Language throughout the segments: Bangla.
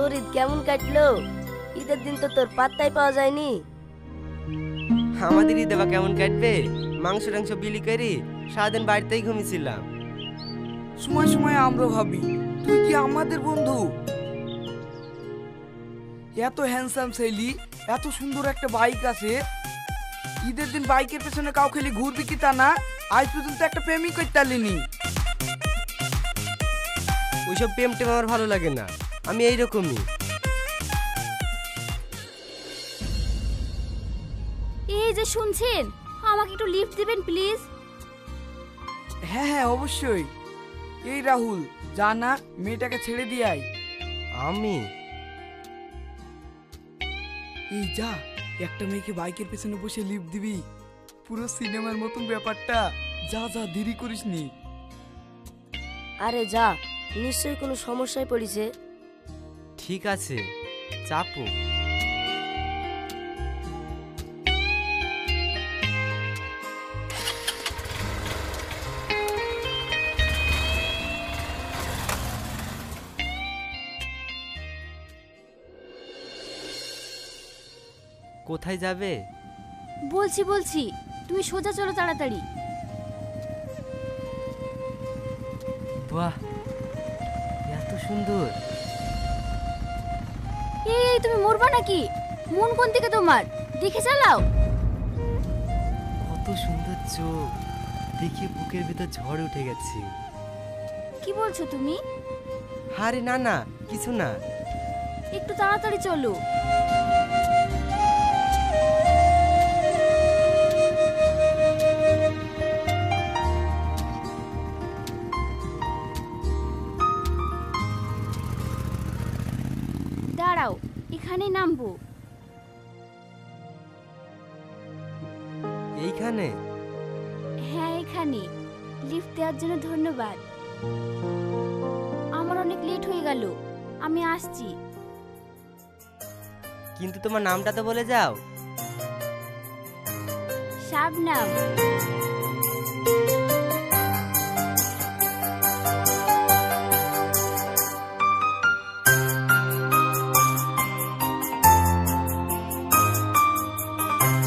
তোর ঈদ কেমন কাটলো? ঈদের দিন তো তোর পাত্তাই পাওয়া যায়নি। আমাদের ঈদে বা কেমন কাটবে? মাংস টাংস বিলি করি সারাদিন বাড়িতেই ঘুমিয়েছিলাম। সময় সময় আমরা ভাবি তুই কি আমাদের বন্ধু? এত হ্যান্ডসাম ছেলি, এত সুন্দর একটা বাইক আছে, ঈদের দিন বাইকের পেছনে কাউ খেলি ঘুরবি কি তা না? আজ পর্যন্ত একটা প্রেমিক করতে পারলিনি। ওইসব প্রেম টেম আমার ভালো লাগে না, আমি এইরকমই। এই যে শুনছেন, আমাকে একটু লিফট দিবেন প্লিজ। হ্যাঁ হ্যাঁ অবশ্যই। এই রাহুল, যা না মেয়েটাকে ছেড়ে দিয়ে আয়। আমি এই যা, একটা মেয়েকে বাইকের পেছনে বসে লিফট দিবি, পুরো সিনেমার মতন ব্যাপারটা। যা যা, দেরি করিস নি। আরে যা, নিশ্চয়ই কোনো সমস্যায় পড়েছে। ঠিক আছে, চাপো। কোথায় যাবে? বলছি বলছি, তুমি সোজা চলো তাড়াতাড়ি। বাহ, এত সুন্দর। এই তুমি মরবা নাকি? মন কোন দিকে তোমার? দেখে চালাও। কত সুন্দর চোখ, দেখে বুকের ভিতর ঝড় উঠে গেছে। কি বলছো তুমি? আরে না না, কিছু না। একটু তাড়াতাড়ি চলো। দাঁড়াও, এখানেই নামবো। এইখানে? হ্যাঁ এখানে। লিফট দেওয়ার জন্য ধন্যবাদ। আমার অনেক লেট হয়ে গেল, আমি আসছি। কিন্তু তোমার নামটা তো বলে যাও। শাবনাম।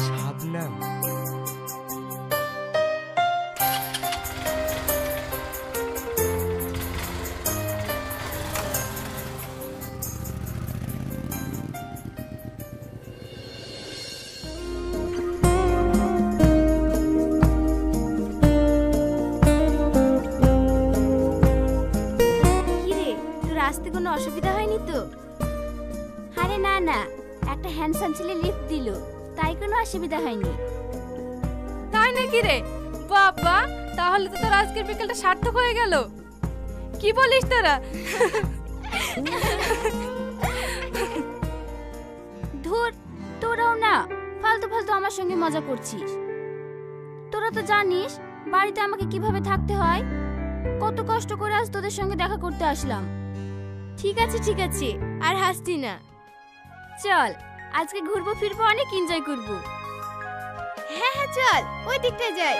শাবনাম? আসতে কোনো অসুবিধা হয়নি তো? আরে না না, একটা হ্যান্ডসাম ছেলে লিফট দিল, তাই কোনো অসুবিধা হয়নি। তাই নাকি রে? বাবা, তাহলে তো তোর আজকের বিকেলটা সার্থক হয়ে গেল। কি বলিস তোরা? ধুর, তোরাও না ফালতু ফালতু আমার সঙ্গে মজা করছিস। তোরা তো জানিস বাড়িতে আমাকে কিভাবে থাকতে হয়। কত কষ্ট করে আজ তোদের সঙ্গে দেখা করতে আসলাম। ঠিক আছে ঠিক আছে, আর হাসতি না। চল, আজকে ঘুরবো ফিরবো, অনেক এনজয় করবো। হ্যাঁ হ্যাঁ চল, ওই দিকটায় যাই।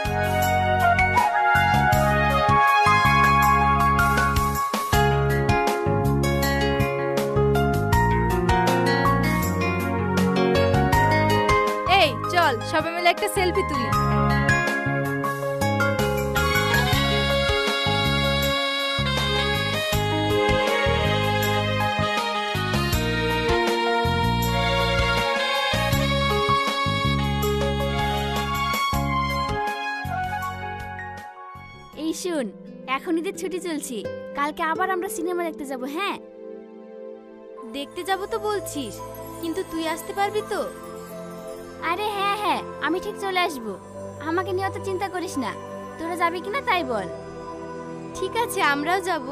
এই চল, সবাই মিলে একটা সেলফি তুলি। এই শুন, এখন ঈদের ছুটি চলছে, কালকে আবার আমরা সিনেমা দেখতে যাব। হ্যাঁ দেখতে যাব তো বলছিস, কিন্তু তুই আসতে পারবি তো? আরে হ্যাঁ হ্যাঁ, আমি ঠিক চলে আসব। আমাকে নিয়ে অত চিন্তা করিস না। তোরা যাবি কিনা তাই বল। ঠিক আছে, আমরাও যাব।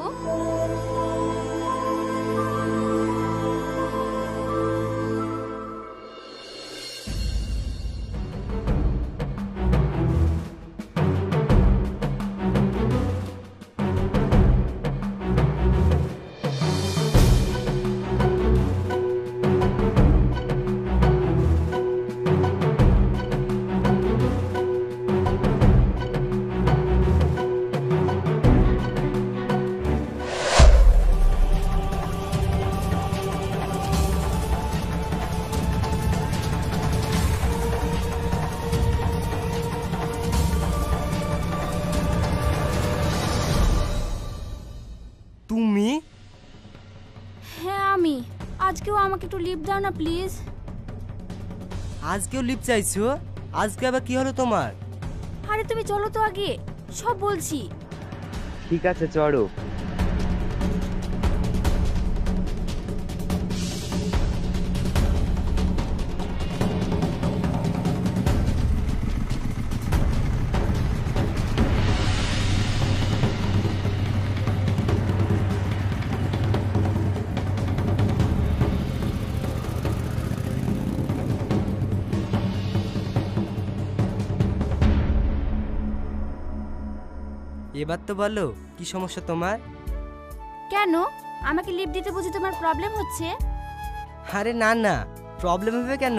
আমাকে একটু লিভ দাও না প্লিজ। আজকেও লিপ চাইছো? আজকে আবার কি হলো তোমার? আরে তুমি চলো তো আগে, সব বলছি। ঠিক আছে চড়ো। এবার তো বলো কি সমস্যা তোমার? কেন আমাকে লিভ দিতে বুঝি তোমার প্রবলেম হচ্ছে? আরে না না, প্রবলেম হবে কেন?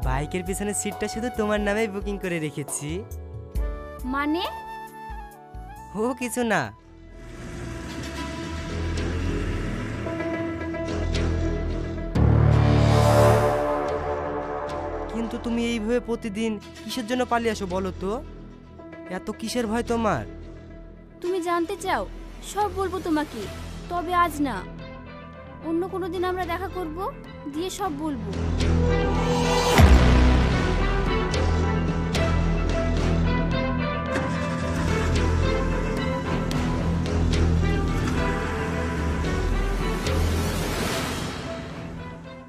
বাইকের পিছনে সিটটা শুধু তোমার নামেই বুকিং করে রেখেছি। মানে? ও কিছু না। কিন্তু তুমি এইভাবে প্রতিদিন কিসের জন্য পালিয়ে আসো বলো তো? এত কিসের ভয় তোমার? তুমি জানতে চাও? সব বলবো তোমাকে, তবে আজ না। অন্য কোনো দিন আমরা দেখা করব, দিয়ে সব বলবো।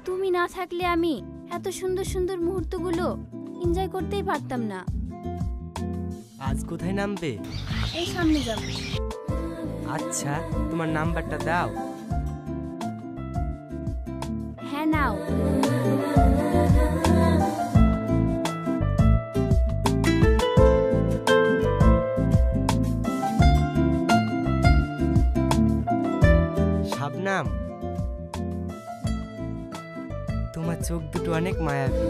তুমি না থাকলে আমি এত সুন্দর সুন্দর মুহূর্তগুলো এনজয় করতেই পারতাম না। আজ কোথায় নামবে? এই সামনে যাবো। আচ্ছা, তোমার নাম্বারটা দাও। হ্যাঁ নাও। শাবনাম, তোমার চোখ দুটো অনেক মায়াবী।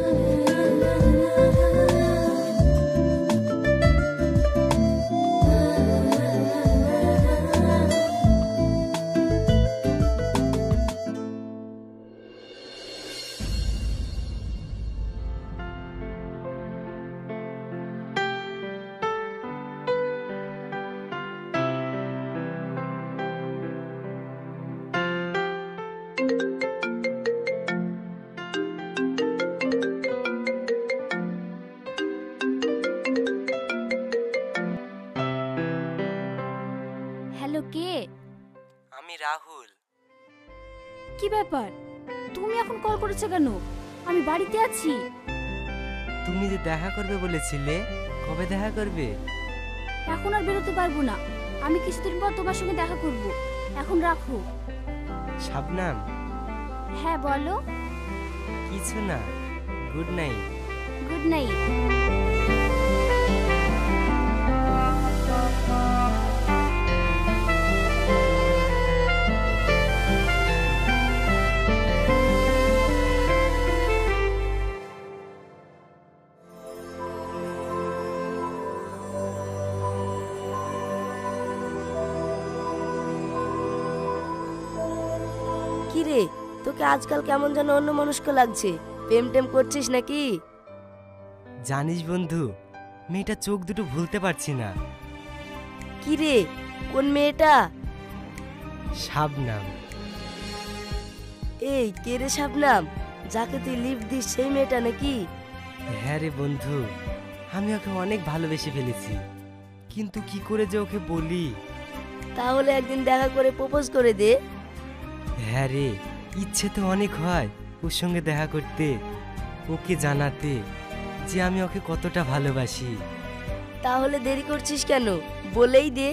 হ্যালো, কে? আমি রাহুল। কি ব্যাপার, তুমি এখন কল করেছো কেন? আমি বাড়িতে আছি। তুমি যে দেখা করবে বলেছিলে, কবে দেখা করবে? এখন আর বেরোতে পারবো না, আমি কিছুদিন পর তোমার সঙ্গে দেখা করব। এখন রাখো। শাবনাম। হ্যাঁ বলো। কিছু না, গুড নাইট। Good night. কি রে, তোকে আজকাল কেমন যেন অন্যমনস্ক লাগছে। প্রেম টেম করছিস নাকি? জানিস বন্ধু, মেয়েটা চোখ দুটো ভুলতে পারছি না। কি রে, কোন মেয়েটা? শাবনাম। এই কে রে শাবনাম? যাকে তুই লিফট দিস সেই মেয়েটা নাকি? হ্যাঁ রে বন্ধু, আমি ওকে অনেক ভালোবেসে ফেলেছি, কিন্তু কি করে যে ওকে বলি। তাহলে একদিন দেখা করে প্রপোজ করে দে। হ্যাঁ রে, ইচ্ছে তো অনেক হয় ওর সঙ্গে দেখা করতে, ওকে জানাতে যে আমি ওকে কতটা ভালোবাসি। তাহলে দেরি করছিস কেন, বলেই দে।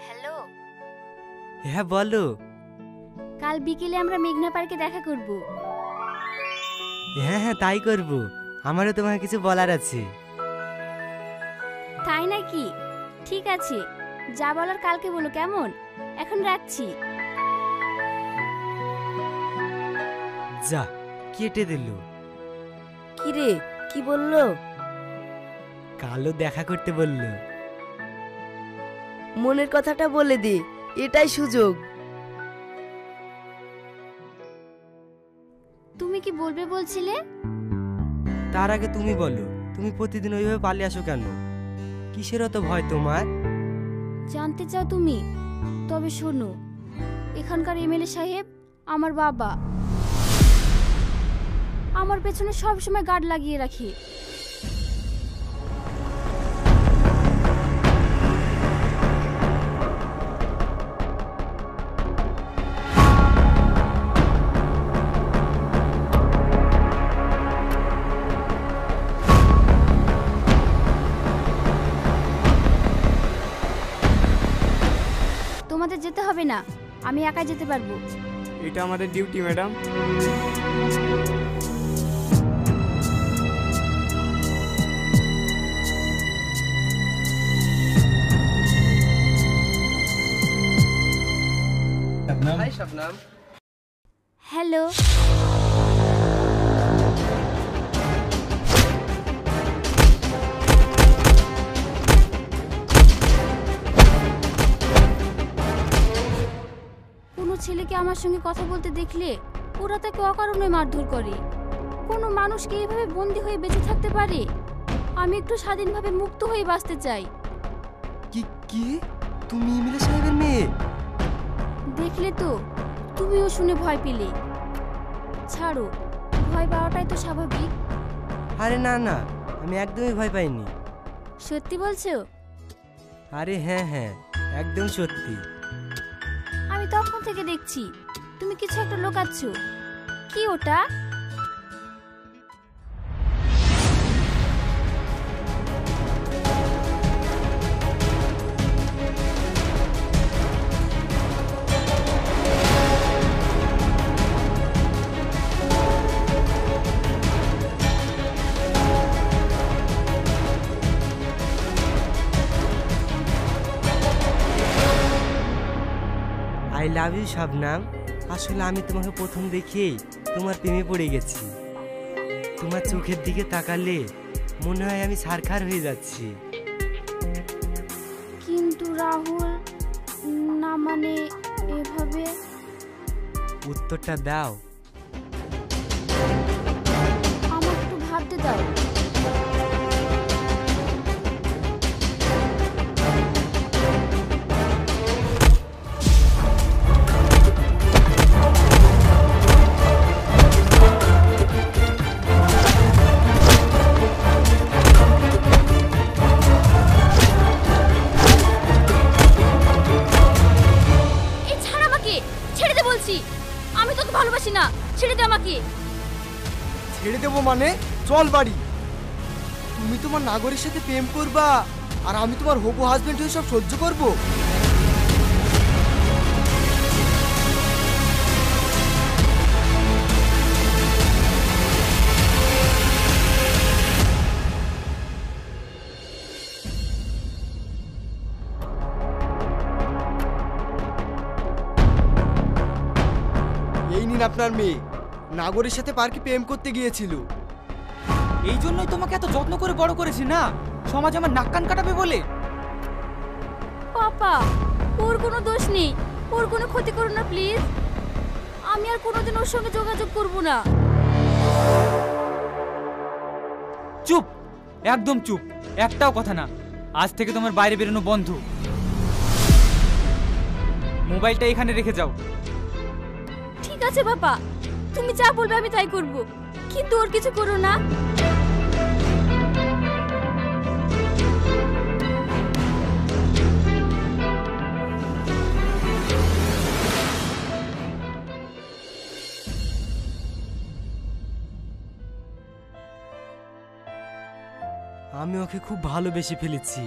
হ্যালো। হ্যাঁ বলো। কাল বিকেলে আমরা মেঘনা পার্কে দেখা করব। হ্যাঁ হ্যাঁ তাই করব, আমারও তোমাকে কিছু বলার আছে। তাই নাকি? ঠিক আছে, যা বলার কালকে বলো কেমন? এখন রাখছি। যা, কেটে দিল। কি রে, কি বললো? কালও দেখা করতে বললো। মনের কথাটা বলে দে, এটাই সুযোগ। তুমি কি বলবে বলছিলে? তার আগে তুমি বলো, তুমি প্রতিদিন ওইভাবে পালিয়ে আসো কেন? কিসের অত ভয় তোমার? জানতে চাও তুমি? তবে শোনো, এখানকার এমএলএ সাহেব আমার বাবা। আমার পেছনে সব সময় গার্ড লাগিয়ে রাখে। তোমাদের যেতে হবে না, আমি একাই যেতে পারবো। এটা আমাদের duty madam. Hi Shabnam. Hello. কোনো ছেলেকে আমার সঙ্গে কথা বলতে দেখলে ওরা তাকে অকারণে মারধর করে। কোনো মানুষকে এভাবে বন্দি হয়ে বেঁচে থাকতে পারে? আমি একটু স্বাধীনভাবে মুক্ত হয়ে বাঁচতে চাই। কি কি তুমি এমএলএ সাহেবের মেয়ে? দেখলে তো, তুমিও শুনে ভয় পেলে। ছাড়ো, ভয় পাওয়াটাই তো স্বাভাবিক। আরে না না, আমি একদমই ভয় পাইনি। সত্যি বলছো? আরে হ্যাঁ হ্যাঁ, একদম সত্যি। আমি তখন থেকে দেখছি তুমি কিছু একটা লুকাচ্ছ। কি ওটা? I love you Shabnam. আসলে আমি তোমাকে প্রথম দেখেই তোমার প্রেমে পড়ে গেছি। তোমার চোখের দিকে তাকালে মনে হয় আমি ছারখার হয়ে যাচ্ছি। কিন্তু রাহুল, না মানে এভাবে। উত্তরটা দাও। আমার একটু ভাবতে দাও। আমি তোকে ভালোবাসি না, ছেড়ে দে আমাকে। ছেড়ে দেবো মানে? চল বাড়ি। তুমি তোমার নাগরের সাথে প্রেম করবা আর আমি তোমার হবু হাজবেন্ড হয়ে সব সহ্য করব? এই নিন আপনার মেয়ে, নাগরের সাথে পার্কে প্রেম করতে গিয়েছিল। এই জন্যই তোমাকে এত যত্ন করে বড় করেছি না, সমাজ আমার নাক কান কাটাবে বলে। পাপা, ওর কোনো দোষ নেই, ওর কোনো ক্ষতি করো না প্লিজ। আমি আর কোনোদিন ওর সঙ্গে যোগাযোগ করব না। চুপ, একদম চুপ, একটাও কথা না। আজ থেকে তোমার বাইরে বেরোনো বন্ধ। মোবাইলটা এখানে রেখে যাও। ঠিক আছে বাবা, তুমি যা বলবে আমি তাই করব, কিন্তু ওর কিছু করো না। আমি ওকে খুব ভালোবেসে ফেলেছি।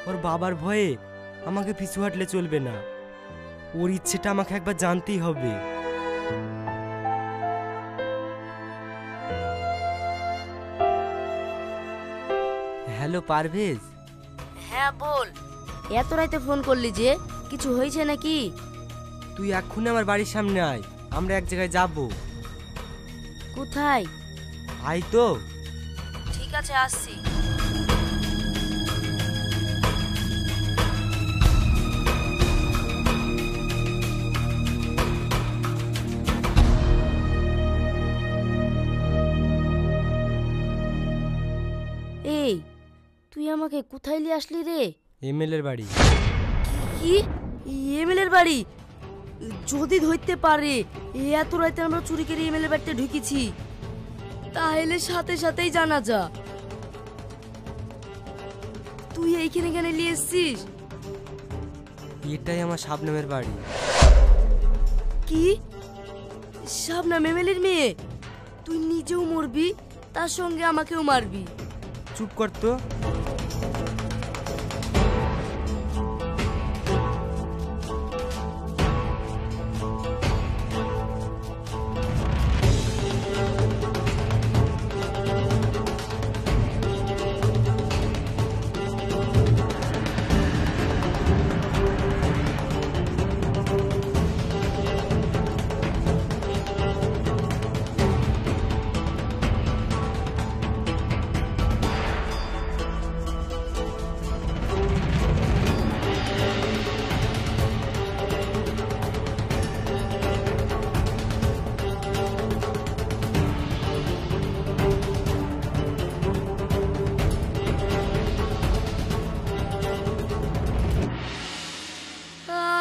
ওর বাবার ভয়ে আমাকে পিছু হাঁটলে চলবে না। ওর ইচ্ছেটা আমাকে একবার জানতেই হবে। হ্যালো পারভেজ। হ্যাঁ বল। এত রাতে ফোন করলি যে, কিছু হয়েছে নাকি? তুই এক্ষুনি আমার বাড়ির সামনে আয়, আমরা এক জায়গায় যাব। কোথায়? আয় তো। ঠিক আছে, আসছি। এই, তুই আমাকে কোথায় নিয়ে আসলি রে? এমএলএর বাড়ি। কি? এমএলএর বাড়ি? যদি ধরতে পারে এত রাতে আমরা চুরি করে এমএলএ বাড়িতে ঢুকেছি, তাহলে সাথে সাথেই জানা যা। তুই এইখানে কেন নিয়ে এসছিস? এটাই আমার শাবনামের বাড়ি। কি? শাবনাম এমএলএর মেয়ে? তুই নিজেও মরবি, তার সঙ্গে আমাকেও মারবি। চুপ কর তো।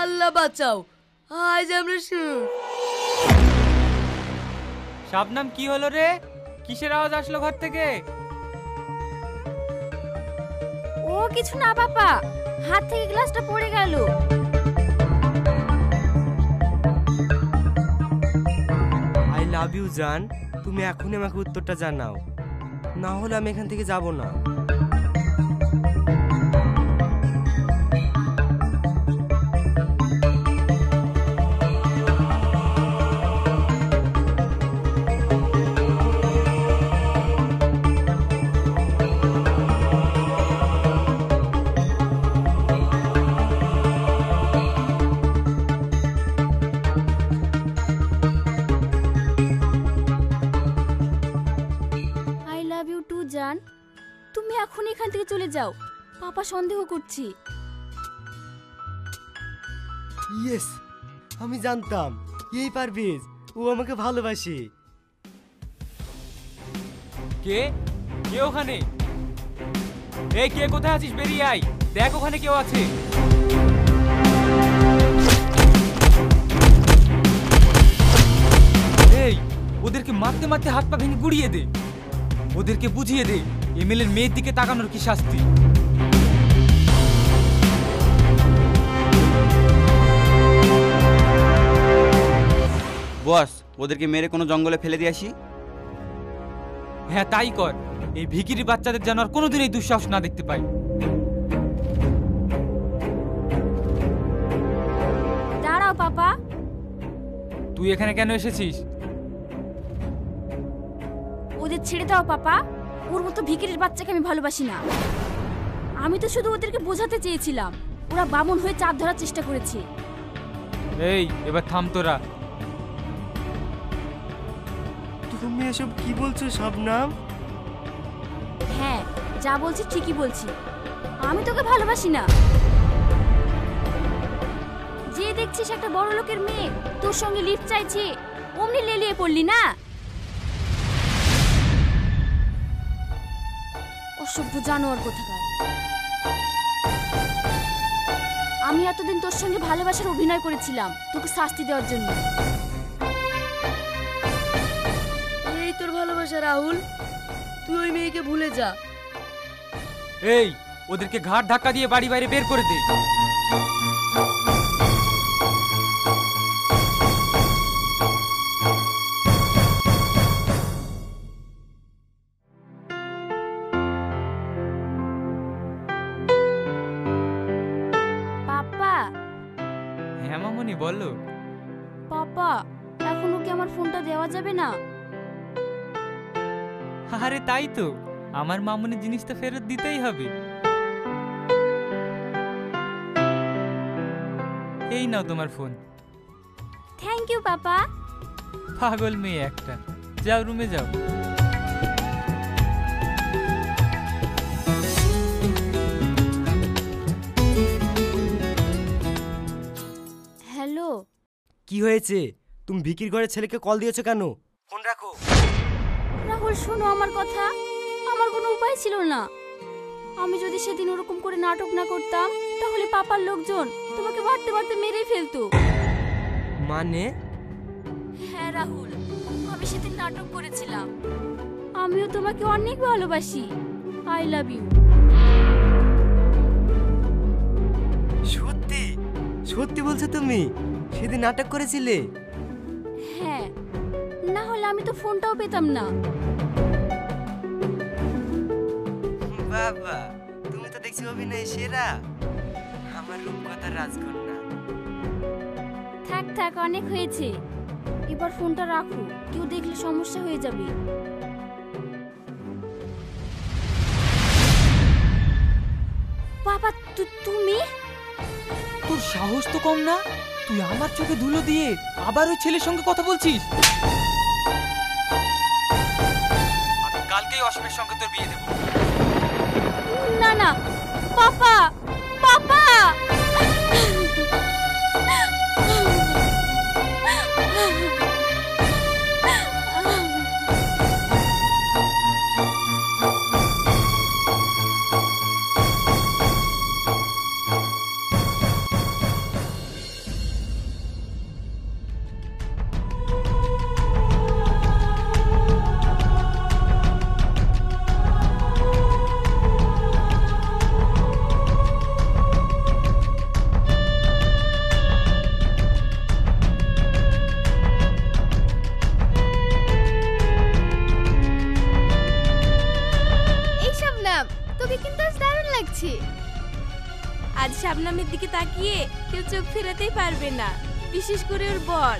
আল্লাহ বাঁচাও, আজ আমরা শাবনাম কি হলো রে? কিসের আওয়াজ আসলো ঘর থেকে? ও কিছু না পাপা, হাত থেকে গ্লাসটা পড়ে গেল। আই লাভ ইউ জান, তুমি এখনই আমাকে উত্তরটা জানাও, না হলে আমি এখান থেকে যাব না। আই লাভ ইউ টু জান, তুমি এখন এখান থেকে চলে যাও, পাপা সন্দেহ করছি। ইয়েস, আমি জানতাম এই পারভেজ ও আমাকে ভালোবাসে। কে? কে ওখানে? এই কে কোথায় আছিস? বেরিয়ে আয়, দেখ ওখানে কেউ আছে। এই ওদেরকে মারতে মারতে হাত পা ভেঙে গুড়িয়ে দে, ওদেরকে বুঝিয়ে দে এমএলএর মেয়ের দিকে তাকানোর কি শাস্তি। বস, ওদেরকে মেরে কোনো জঙ্গলে ফেলে দিয়ে আসি। হ্যাঁ তাই কর, এই ভিখিরি বাচ্চাদের যেন আর কোনোদিন এই দুঃসাহস না দেখতে পাই। দাঁড়াও পাপা। তুই এখানে কেন এসেছিস? ওদের ছেড়ে দাও পাপা, ওর মতো ভিখিরির বাচ্চাকে আমি ভালোবাসি না। আমি তো শুধু ওদেরকে বোঝাতে চেয়েছিলাম, ওরা বামন হয়ে চাঁদ ধরার চেষ্টা করেছে। এই এবার থাম তোরা। তুমি এসব কি বলছো শাবনাম? হ্যাঁ, যা বলছি ঠিকই বলছি, আমি তোকে ভালোবাসি না। যে দেখছিস একটা বড় লোকের মেয়ে তোর সঙ্গে লিফট চাইছে, অমনি লেলিয়ে পড়লি না। অসভ্য জানোয়ার কোথাকার। আমি এতদিন তোর সঙ্গে ভালোবাসার অভিনয় করেছিলাম তোকে শাস্তি দেওয়ার জন্য। এই তোর ভালোবাসা রাহুল, তুই ওই মেয়েকে ভুলে যা। এই ওদেরকে ঘাট ধাক্কা দিয়ে বাড়ি বাইরে বের করে দে। পাপা। হ্যাঁ মামনি বলো। পাপা, এখনো কি আমার ফোনটা দেওয়া যাবে না? আরে তাই তো, আমার মামুনি জিনিসটা ফেরত দিতেই হবে। এই নাও তোমার ফোন। Thank you papa. পাগল মেয়ে একটা, যাও রুমে যাও। হ্যালো। কি হয়েছে? তুমি ভিকির ঘরের ছেলেকে কল দিয়েছো কেন? ফোন রাখো। রাহুল শোনো আমার কথা, আমার কোনো উপায় ছিল না। আমি যদি সেদিন ওরকম করে নাটক না করতাম তাহলে পাপার লোকজন তোমাকে মারতে মারতে মেরেই ফেলতো। মানে? হ্যাঁ রাহুল, আমি সেদিন নাটক করেছিলাম। আমিও তোমাকে অনেক ভালোবাসি। I love you. সত্যি সত্যি বলছো তুমি? সেদিন নাটক করেছিলে? হ্যাঁ, না হলে আমি তো ফোনটাও পেতাম না। বাবা, তুমি তো দেখছি অভিনয় সেরা। আমার রূপকথার রাজকন্যা। থাক থাক, অনেক হয়েছে। এবার ফোনটা রাখো, কেউ দেখলে সমস্যা হয়ে যাবে। বাবা, তুমি? তোর সাহস তো কম না? তুই আমার চোখে ধুলো দিয়ে আবার ওই ছেলের সঙ্গে কথা বলছিস? আমি কালকেই অসীমের সঙ্গে তোর বিয়ে দেব। না না পাপা, পাপা! তোকে কিন্তু আজ দারুণ লাগছে। আজ শাবনামের দিকে তাকিয়ে কেউ চোখ ফেরাতেই পারবে না, বিশেষ করে ওর বর।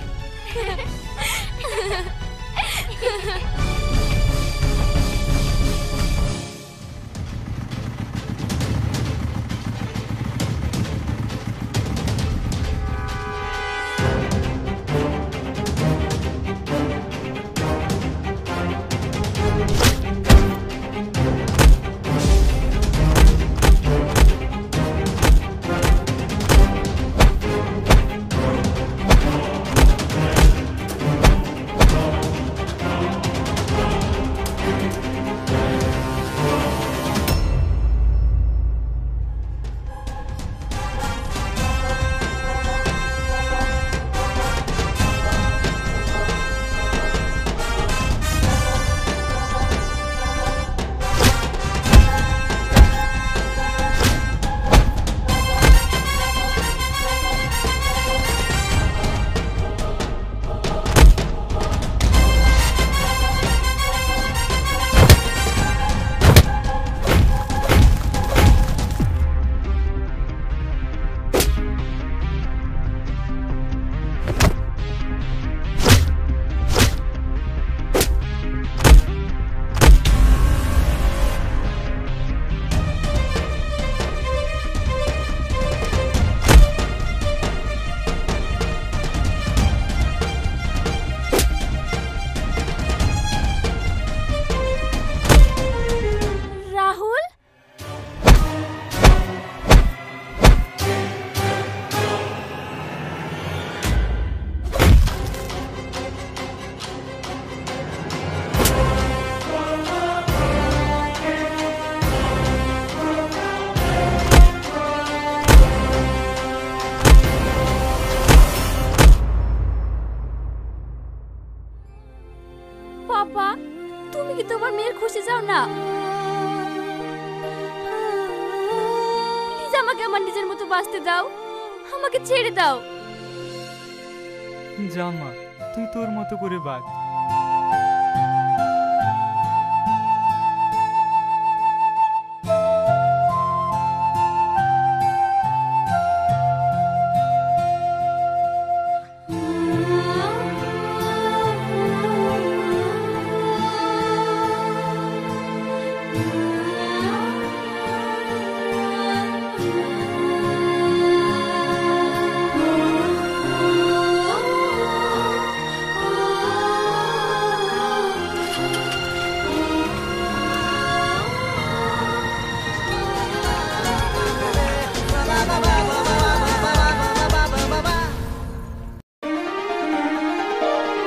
পাপা, তুমি কি তোমার মেয়ের খুশি চাও না? প্লিজ আমাকে আমার নিজের মতো বাঁচতে দাও, আমাকে ছেড়ে দাও। জামা, তুই তোর মতো করে বাঁচ।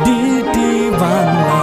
DT Bangla